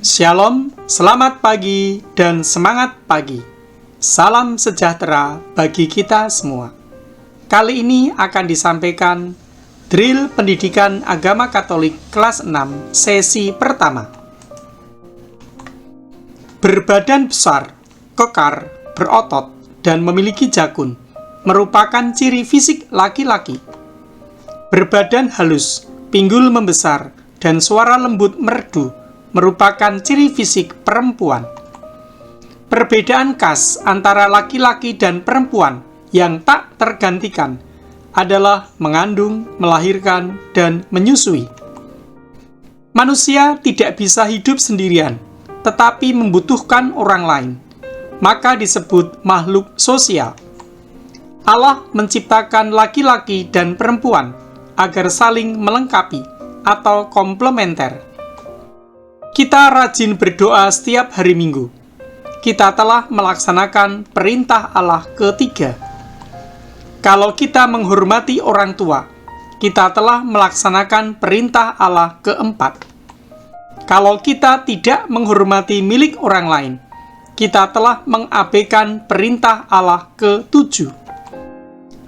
Shalom, selamat pagi, dan semangat pagi. Salam sejahtera bagi kita semua. Kali ini akan disampaikan drill pendidikan agama Katolik kelas 6, sesi pertama. Berbadan besar, kekar, berotot, dan memiliki jakun merupakan ciri fisik laki-laki. Berbadan halus, pinggul membesar, dan suara lembut merdu merupakan ciri fisik perempuan. Perbedaan khas antara laki-laki dan perempuan yang tak tergantikan adalah mengandung, melahirkan, dan menyusui. Manusia tidak bisa hidup sendirian, tetapi membutuhkan orang lain, maka disebut makhluk sosial. Allah menciptakan laki-laki dan perempuan agar saling melengkapi atau komplementer. Kita rajin berdoa setiap hari Minggu. Kita telah melaksanakan perintah Allah ketiga. Kalau kita menghormati orang tua, kita telah melaksanakan perintah Allah keempat. Kalau kita tidak menghormati milik orang lain, kita telah mengabaikan perintah Allah ketujuh.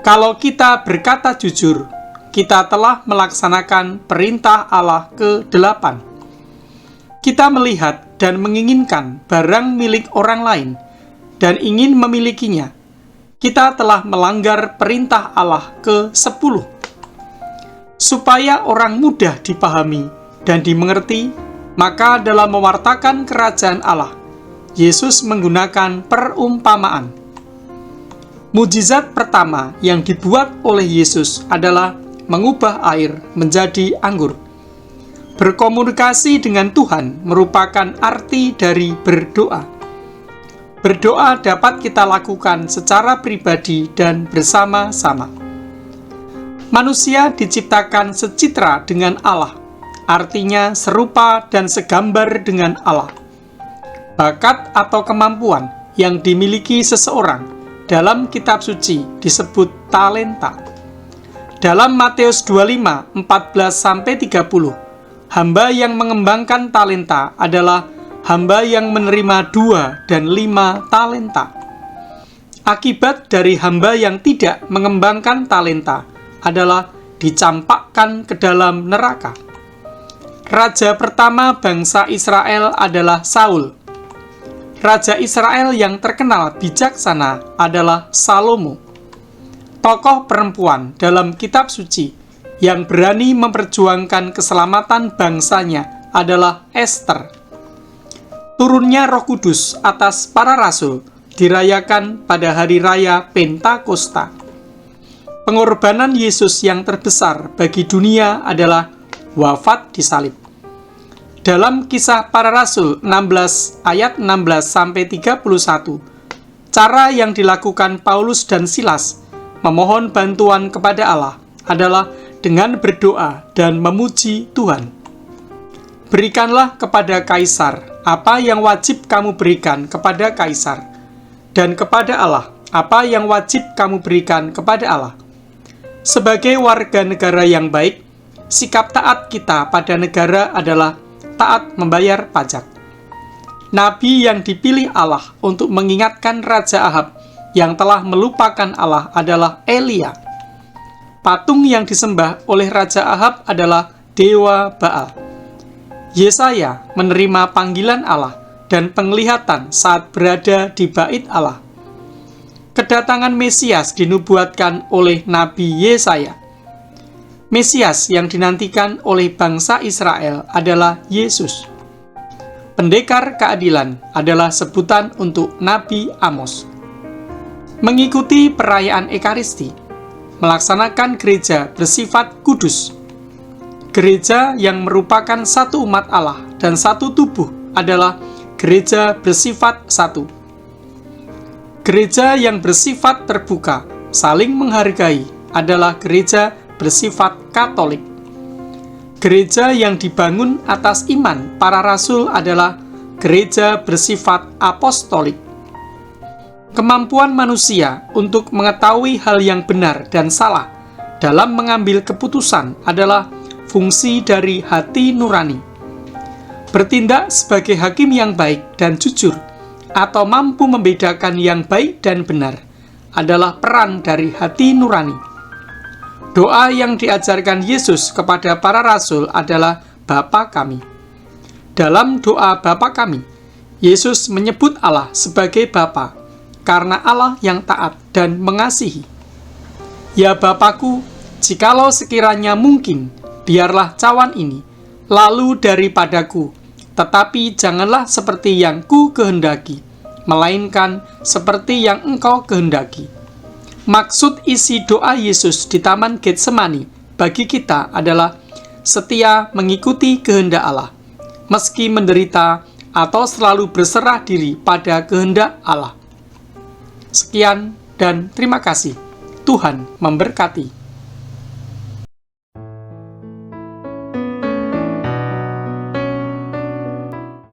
Kalau kita berkata jujur, kita telah melaksanakan perintah Allah ke-8. Kita melihat dan menginginkan barang milik orang lain dan ingin memilikinya. Kita telah melanggar perintah Allah ke-10. Supaya orang mudah dipahami dan dimengerti, maka dalam mewartakan kerajaan Allah, Yesus menggunakan perumpamaan. Mujizat pertama yang dibuat oleh Yesus adalah mengubah air menjadi anggur. Berkomunikasi dengan Tuhan merupakan arti dari berdoa. Berdoa dapat kita lakukan secara pribadi dan bersama-sama. Manusia diciptakan secitra dengan Allah, artinya serupa dan segambar dengan Allah. Bakat atau kemampuan yang dimiliki seseorang dalam kitab suci disebut talenta. Dalam Matius 25, 14-30, hamba yang mengembangkan talenta adalah hamba yang menerima 2 dan 5 talenta. Akibat dari hamba yang tidak mengembangkan talenta adalah dicampakkan ke dalam neraka. Raja pertama bangsa Israel adalah Saul. Raja Israel yang terkenal bijaksana adalah Salomo. Tokoh perempuan dalam kitab suci yang berani memperjuangkan keselamatan bangsanya adalah Ester. Turunnya Roh Kudus atas para rasul dirayakan pada hari raya Pentakosta. Pengorbanan Yesus yang terbesar bagi dunia adalah wafat di salib. Dalam Kisah Para Rasul 16 ayat 16-31, cara yang dilakukan Paulus dan Silas memohon bantuan kepada Allah adalah dengan berdoa dan memuji Tuhan. Berikanlah kepada Kaisar apa yang wajib kamu berikan kepada Kaisar, dan kepada Allah apa yang wajib kamu berikan kepada Allah. Sebagai warga negara yang baik, sikap taat kita pada negara adalah taat membayar pajak. Nabi yang dipilih Allah untuk mengingatkan Raja Ahab yang telah melupakan Allah adalah Elia. Patung yang disembah oleh Raja Ahab adalah Dewa Baal. Yesaya menerima panggilan Allah dan penglihatan saat berada di bait Allah. Kedatangan Mesias dinubuatkan oleh Nabi Yesaya. Mesias yang dinantikan oleh bangsa Israel adalah Yesus. Pendekar keadilan adalah sebutan untuk Nabi Amos. Mengikuti perayaan Ekaristi, melaksanakan gereja bersifat kudus. Gereja yang merupakan satu umat Allah dan satu tubuh adalah gereja bersifat satu. Gereja yang bersifat terbuka, saling menghargai, adalah gereja bersifat Katolik. Gereja yang dibangun atas iman para rasul adalah gereja bersifat apostolik. Kemampuan manusia untuk mengetahui hal yang benar dan salah dalam mengambil keputusan adalah fungsi dari hati nurani. bertindak sebagai hakim yang baik dan jujur, atau mampu membedakan yang baik dan benar, adalah peran dari hati nurani. Doa yang diajarkan Yesus kepada para rasul adalah Bapa kami. Dalam doa Bapa kami, Yesus menyebut Allah sebagai Bapa, karena Allah yang taat dan mengasihi. Ya Bapakku, jikalau sekiranya mungkin, biarlah cawan ini lalu daripadaku, tetapi janganlah seperti yang ku kehendaki, melainkan seperti yang Engkau kehendaki. Maksud isi doa Yesus di Taman Getsemani bagi kita adalah setia mengikuti kehendak Allah, meski menderita atau selalu berserah diri pada kehendak Allah. Sekian dan terima kasih. Tuhan memberkati.